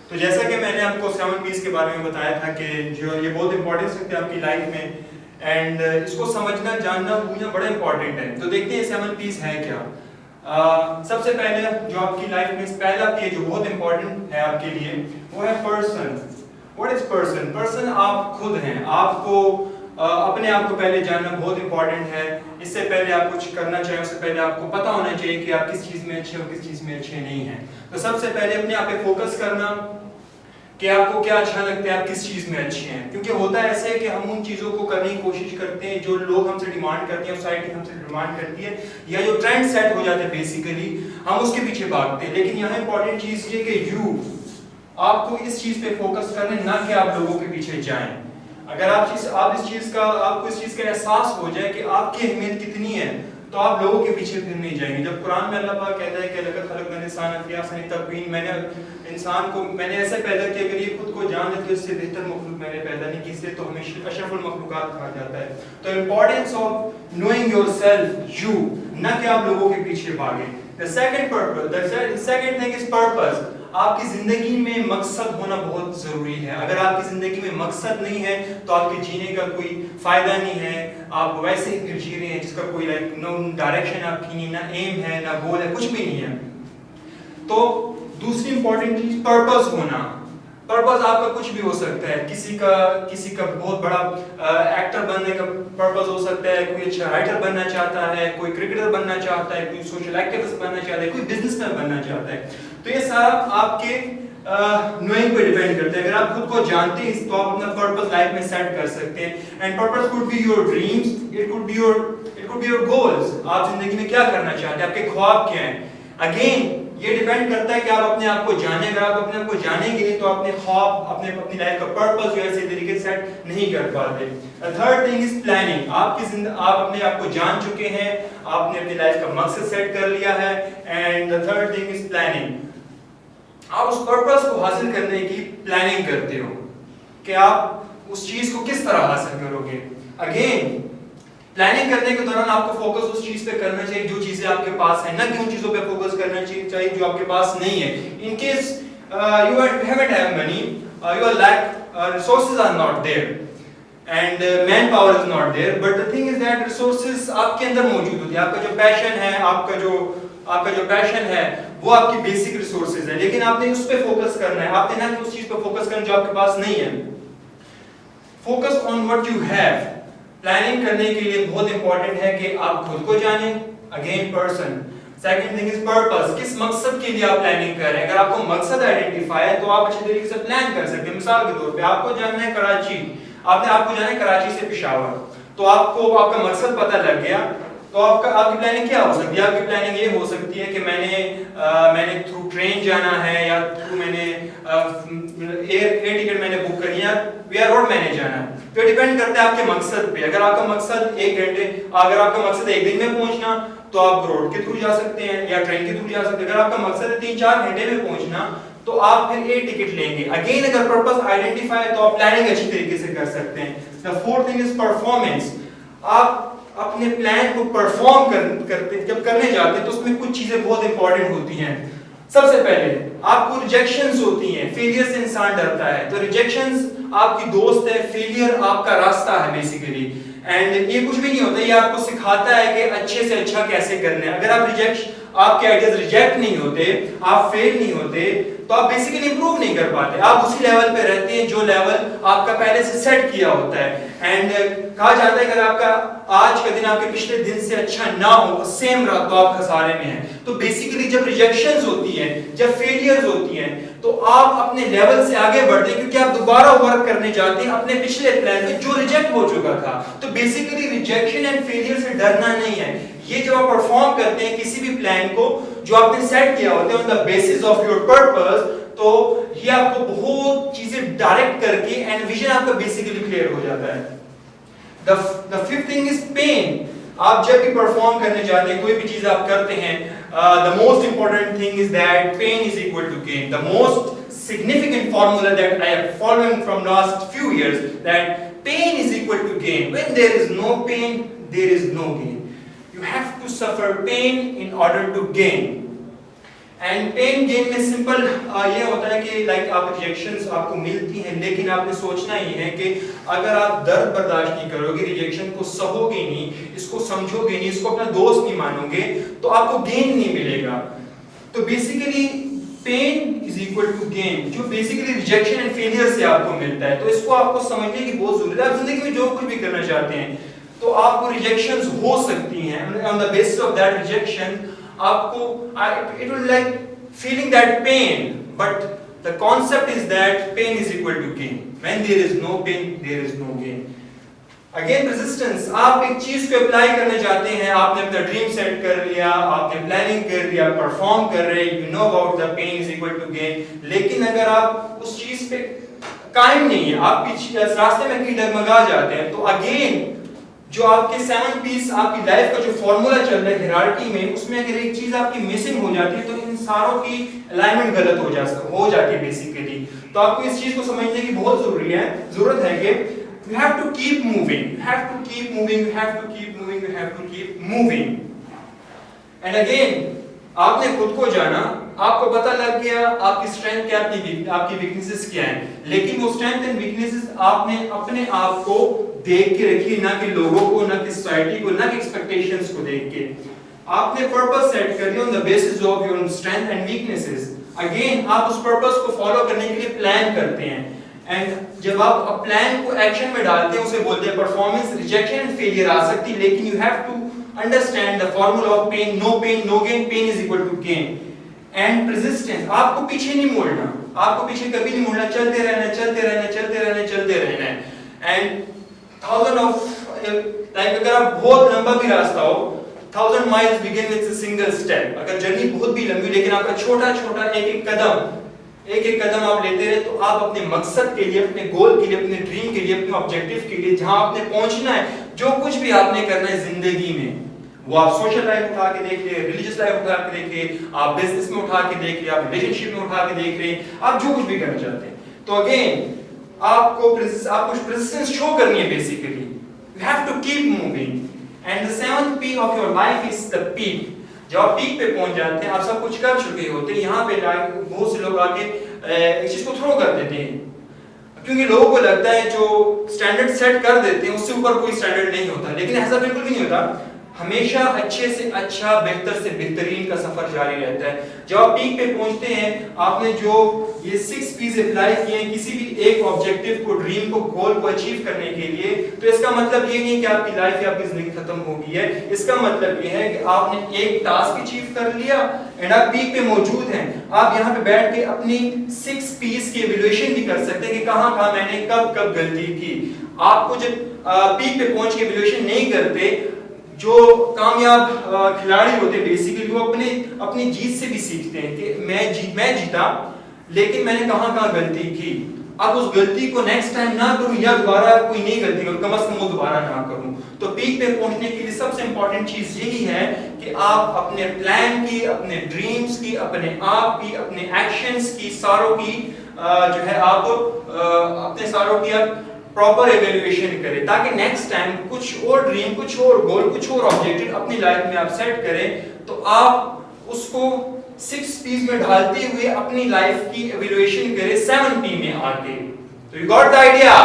تو جیسا کہ میں نے آپ کو 7 P's کے بارے میں بتایا تھا کہ جو یہ بہت امپورٹنس رکھتے ہیں آپ کی لائف میں، اینڈ اس کو سمجھنا جاننا بوجھنا بڑا امپورٹنٹ ہے. تو دیکھتے ہیں 7 P's ہے کیا. سب سے پہلے جو آپ کی لائف میں پہلا P جو بہت امپورٹنٹ ہے آپ کے لیے وہ ہے person. What is person? Person آپ خود ہیں. آپ کو اپنے آپ کو پہلے جاننا بہت امپورٹنٹ ہے. اس سے پہلے آپ کچھ کرنا چاہیں اس سے پہلے آپ کو پتا ہونا چاہیے کہ آپ کس چیز میں اچھے اور کس چیز میں اچھے نہیں ہیں. تو سب سے پہلے اپنے آپ پہ فوکس کرنا کہ آپ کو کیا اچھا لگتا ہے، آپ کس چیز میں اچھے ہیں. کیونکہ ہوتا ہے ایسے کہ ہم ان چیزوں کو کرنے کی کوشش کرتے ہیں جو لوگ ہم سے ڈیمانڈ کرتے ہیں، سوسائٹی ہم سے ڈیمانڈ کرتی ہے، یا جو ٹرینڈ سیٹ ہو جاتے ہیں بیسیکلی ہم اس کے پیچھے بھاگتے ہیں. لیکن یہاں امپورٹنٹ چیز یہ کہ آپ کو اس چیز پہ فوکس کرنا ہے، نہ کہ آپ لوگوں کے پیچھے جائیں. اگر آپ اس چیز کا احساس ہو جائے کہ آپ کی اہمیت کتنی ہے تو آپ لوگوں کے پیچھے پھر نہیں جائیں گے. جب قرآن میں اللہ پاک کہتا ہے کہ لقد خلقنا الانسان فی احسن تقویم، میں نے انسان کو ایسے پیدا کیا اگر یہ خود کو جان لے تو اس سے بہتر مخلوق میں نے پیدا نہیں کی، اس لیے تو ہمیں اشرف المخلوقات کہا جاتا ہے. تو importance of knowing your self, نہ کہ آپ لوگوں کے پیچھے بھاگیں. The second thing is purpose. آپ کی زندگی میں مقصد ہونا بہت ضروری ہے. اگر آپ کی زندگی میں مقصد نہیں ہے تو آپ کے جینے کا کوئی فائدہ نہیں ہے. آپ ویسے ہی پھر جی رہے ہیں جس کا کوئی نو ڈائریکشن آپ کی نہیں، نہ ایم ہے نہ گول ہے، کچھ بھی نہیں ہے. تو دوسری امپورٹنٹ چیز پرپز ہونا. پرپز آپ کا کچھ بھی ہو سکتا ہے. کسی کا بہت بڑا ایکٹر بننے کا پرپز ہو سکتا ہے، کوئی اچھا رائٹر بننا چاہتا ہے، کوئی کرکٹر بننا چاہتا ہے، کوئی سوشل ایکٹیوسٹ بننا چاہتا ہے، کوئی بزنس مین بننا چاہتا ہے. تو یہ سارا آپ کے نوئنگ پہ ڈیپینڈ کرتا ہے. اگر آپ خود کو جانتے ہیں تو آپ اپنا پرپز لائف میں سیٹ کر سکتے ہیں. And purpose could be your dreams, it could be your goals. آپ زندگی میں کیا کرنا چاہتے ہیں، آپ کے خواب کیا ہیں. اگین یہ ڈیپینڈ کرتا ہے کہ آپ اپنے آپ کو جانیں. اگر آپ اپنے آپ کو جانیں گے نہیں تو اپنے خواب اپنی لائف کا پرپز جو ہے اسی طریقے سے سیٹ نہیں کر پاتے. Third thing is planning. آپ اپنے آپ کو جان چکے ہیں، آپ نے اپنی لائف کا مقصد سیٹ کر لیا ہے. And the third thing is planning. آپ اس پرپز کو حاصل کرنے کی پلاننگ کرتے ہو کہ آپ اس چیز کو کس طرح حاصل کرو گے. اگین پلاننگ کرنے کے دوران آپ کو فوکس اس چیز پہ کرنا چاہیے جو چیزیں آپ کے پاس ہیں، نہ کہ ان چیزوں پہ فوکس کرنا چاہیے جو آپ کے پاس نہیں ہے. In case you haven't have money, you lack resources are not there and manpower is not there, but the thing is that resources آپ کے اندر موجود ہوتی ہیں. آپ کا جو پیشن ہے، آپ کا جو پیشن ہے وہ آپ کی بیسک ریسورسز ہے، لیکن آپ نے اس پہ فوکس کرنا ہے. آپ نے نہ کہ اس چیز پہ فوکس کرنا جو آپ کے پاس نہیں ہے. Focus on what you have. Planning کرنے کے لیے بہت امپورٹنٹ ہے کہ آپ خود کو جانیں. Again person. Second thing is purpose. کس مقصد کے لیے آپ پلاننگ کر رہے ہیں. اگر آپ کو مقصد آئیڈینٹیفائی ہے تو آپ اچھے طریقے سے پلان کر سکتے ہیں. مثال کے طور پہ آپ کو جانا ہے کراچی، آپ کو جانا ہے کراچی سے پشاور. تو آپ کا مقصد پتہ لگ گیا تو آپ کی پلاننگ کیا ہو سکتی ہے. آپ کی پلاننگ یہ ہو سکتی ہے کہ میں نے تھرو ٹرین جانا ہے، یا تھرو میں نے ایئر ٹکٹ میں نے بک کرنی ہے، ویا روڈ میں نے جانا ہے. تو ڈیپینڈ کرتا ہے آپ کے مقصد پہ. اگر آپ کا مقصد 1 گھنٹے، اگر آپ کا مقصد 1 دن میں پہنچنا تو آپ روڈ کے تھرو جا سکتے ہیں یا ٹرین کے تھرو جا سکتے ہیں. اگر آپ کا مقصد ہے 3-4 گھنٹے میں پہنچنا تو آپ پھر ایئر ٹکٹ لیں گے. اگین اگر پرپز آئیڈینٹیفائی ہے تو آپ پلاننگ اچھی طریقے سے کر سکتے ہیں. The fourth thing is performance. آپ اپنے پلان کو پرفارم کرتے جب کرنے جاتے ہیں تو اس میں کچھ چیزیں بہت امپورٹنٹ ہوتی ہیں. سب سے پہلے آپ کو ریجیکشنز ہوتی ہیں. فیلئر سے انسان ڈرتا ہے، تو ریجیکشنز آپ کی دوست ہے، فیلئر آپ کا راستہ ہے بیسیکلی. اینڈ یہ کچھ بھی نہیں ہوتا، یہ آپ کو سکھاتا ہے کہ اچھے سے اچھا کیسے کرنا ہے. اگر آپ کے آئیڈیاز ریجیکٹ نہیں ہوتے، آپ فیل نہیں ہوتے تو آپ بیسیکلی امپروو نہیں کر پاتے. آپ اسی لیول پہ رہتے ہیں جو لیول آپ کا پہلے سے سیٹ کیا ہوتا ہے. اینڈ کہا جاتا ہے کہ اگر آپ کا آج کا دن آپ کے پچھلے دن سے اچھا نہ ہو، سیم رہا، تو آپ خسارے میں ہیں. تو بیسیکلی جب ریجیکشنز ہوتی ہیں، جب فیلیئرز ہوتی ہیں تو آپ اپنے لیول سے آگے بڑھتے ہیں کیونکہ آپ دوبارہ ورک کرنے جاتے ہیں اپنے پچھلے پلان پہ جو ریجیکٹ ہو چکا تھا. تو بیسیکلی ریجیکشن اینڈ فیلیئر سے ڈرنا نہیں ہے. یہ جب آپ پرفارم کرتے ہیں کسی بھی پلان کو جو آپ نے سیٹ کیا ہوتا ہے on the basis of your purpose, تو یہ آپ کو بہت چیزیں ڈائریکٹ کر کے اینڈ ویژن آپ کا بیسیکلی کلیئر ہو جاتا ہے. The fifth thing is pain. آپ جب بھی پرفارم کرنے جاتے ہیں، کوئی بھی چیز آپ کرتے ہیں، the most important thing is that pain is equal to gain. The most significant formula that I have followed from last few years, that pain is equal to gain. When there is no pain, there is no gain. You have to suffer pain in order to gain. And pain gain میں simple یہ ہوتا ہے کہ like آپ ریجیکشنز آپ کو ملتی ہیں لیکن آپ نے سوچنا ہی ہے کہ اگر آپ درد برداشت نہیں کرو گے, ریجیکشن کو سہو گے نہیں, اس کو سمجھو گے نہیں, اس کو اپنا دوست نہیں مانو گے, تو آپ کو گین نہیں ملے گا. تو basically pain is equal to gain, جو بیسیکلی ریجیکشن اینڈ فیلئر سے آپ کو ملتا ہے. تو اس کو آپ کو سمجھنے کی بہت ضرورت ہے. آپ زندگی میں جو کچھ بھی کرنا چاہتے ہیں تو آپ کو ریجیکشنز ہو سکتی ہیں. On the basis of that rejection آپ کو it will like feeling that pain, but the concept is that pain is equal to gain. When there is no pain, there is no gain. Again persistence, آپ ایک چیز کو apply کرنا چاہتے ہیں, آپ نے اپنا ڈریم سیٹ کر لیا, آپ نے پلاننگ کر لیا, پرفارم کر رہے, you know about the pain is equal to gain, لیکن اگر آپ اس چیز پہ قائم نہیں ہیں, آپ پیچھے راستے میں کہیں ڈگمگا جاتے ہیں, تو اگین جو آپ کے 7 پیس آپ کی لائف کا جو فارمولا چل رہا ہے ہیرارکی میں, اس میں اگر ایک چیز آپ کی مسنگ ہو جاتی ہے تو ان ساروں کی الائنمنٹ غلط ہو جاتی ہے بیسیکلی. تو آپ کو اس چیز کو سمجھنے کی بہت ضرورت ہے کہ you have to keep moving, you have to keep moving, you have to keep moving, you have to keep moving. And again آپ نے خود کو جانا, آپ کو پتہ لگ گیا آپ کی اسٹرینتھ کیا, آپ کی ویکنیسز کیا ہیں, لیکن وہ اسٹرینتھ اینڈ ویکنیسز آپ نے اپنے آپ کو دیکھ کے رکھی, نہ کہ لوگوں کو, نہ کہ سوسائٹی کو, نہ کہ ایکسپیکٹیشنز کو دیکھ کے. آپ نے پرپس سیٹ کر دیا on the basis of your strength and weaknesses. Again آپ اس پرپس کو فالو کرنے کے لیے پلان کرتے ہیں, اینڈ جب آپ پلان کو ایکشن میں ڈالتے ہیں اسے بولتے ہیں پرفارمنس. ریجیکشن اینڈ فیلئر آ سکتی لیکن you have to understand the formula of pain, no pain, no gain, pain is equal to gain. And persistence, آپ کو پیچھے نہیں موڑنا, آپ کو پیچھے کبھی نہیں موڑنا, چلتے رہنا, چلتے رہنا, چلتے رہنا, چلتے رہنا ہے. And thousand of like اگر آپ بہت لمبا بھی راستہ ہو, 1000 miles begin with a single step. اگر جرنی بہت بھی لمبی لیکن آپ کا چھوٹا چھوٹا ایک قدم آپ لیتے رہے, تو آپ اپنے مقصد کے لیے, اپنے گول کے لیے, اپنے ڈریم کے لیے, اپنے آبجیکٹیو کے لیے, جہاں آپ نے پہنچنا ہے, جو کچھ بھی آپ نے کرنا ہے زندگی میں, وہ آپ سوشل لائف اٹھا کے دیکھ لیں, ریلیجیس لائف اٹھا کے دیکھ لیں, آپ بزنس میں اٹھا کے دیکھ لیں, آپ ریلیشن شپ میں اٹھا کے دیکھ لیں, آپ جو کچھ بھی کرنا چاہتے ہیں, تو اگین آپ کو پرسسٹنس شو کرنی ہے basically. You have to keep moving. And the 7th P of your life is the peak. جب آپ پیک پہ پہنچ جاتے ہیں, آپ سب کچھ کر چکے ہوتے ہیں, یہاں پہ بہت سے لوگ آ کے ایک چیز کو تھرو کر دیتے ہیں, کیونکہ لوگوں کو لگتا ہے جو سٹینڈرڈ سیٹ کر دیتے ہیں اس سے اوپر کوئی سٹینڈرڈ نہیں ہوتا, لیکن ایسا بالکل بھی نہیں ہوتا. ہمیشہ اچھے سے اچھا, بہتر سے بہترین کا سفر جاری رہتا ہے. جب آپ پیک پہ پہنچتے ہیں, آپ نے جو یہ 6 P's اپلائی کیے ہیں کسی بھی ایک آبجیکٹیو کو, ڈریم کو, گول کو اچیو کرنے کے لیے, تو اس کا مطلب یہ نہیں کہ آپ کی لائف یا آپ کی زندگی ختم ہو گئی ہے. اس کا مطلب یہ ہے کہ آپ نے ایک ٹاسک اچیو کر لیا اینڈ آپ پیک پہ موجود ہیں. آپ یہاں پہ بیٹھ کے اپنی 6 P's کی ایویلویشن بھی کر سکتے ہیں کہ کہاں میں نے کب غلطی کی. آپ کو جب پیک پہ پہنچ کے ایویلویشن نہیں کرتے, جو کامیاب کھلاڑی ہوتے ہیں بیسیکلی وہ اپنی جیت سے بھی سیکھتے ہیں کہ میں جیتا لیکن میں نے کہاں غلطی کی, اب اس غلطی کو نیکسٹ ٹائم نہ کروں, یا دوبارہ کوئی نئی غلطی کروں, کم از کم وہ دوبارہ نہ کروں. تو پیک پہ پہنچنے کے لیے سب سے امپورٹنٹ چیز یہی ہے کہ آپ اپنے پلان کی, اپنے ڈریمز کی, اپنے آپ کی, اپنے ایکشنز کی, ساروں کی جو ہے آپ اپنے ساروں کی آپ پراپر ایویلویشن کریں, تاکہ نیکسٹ ٹائم کچھ اور ڈریم, کچھ اور گول, کچھ اور آبجیکٹیو اپنی لائف میں آپ سیٹ کریں, تو آپ اس کو 6 P's میں ڈھالتے ہوئے اپنی لائف کی ایویلویشن کریں 7 P میں آ کے. تو یو گاٹ دی آئیڈیا.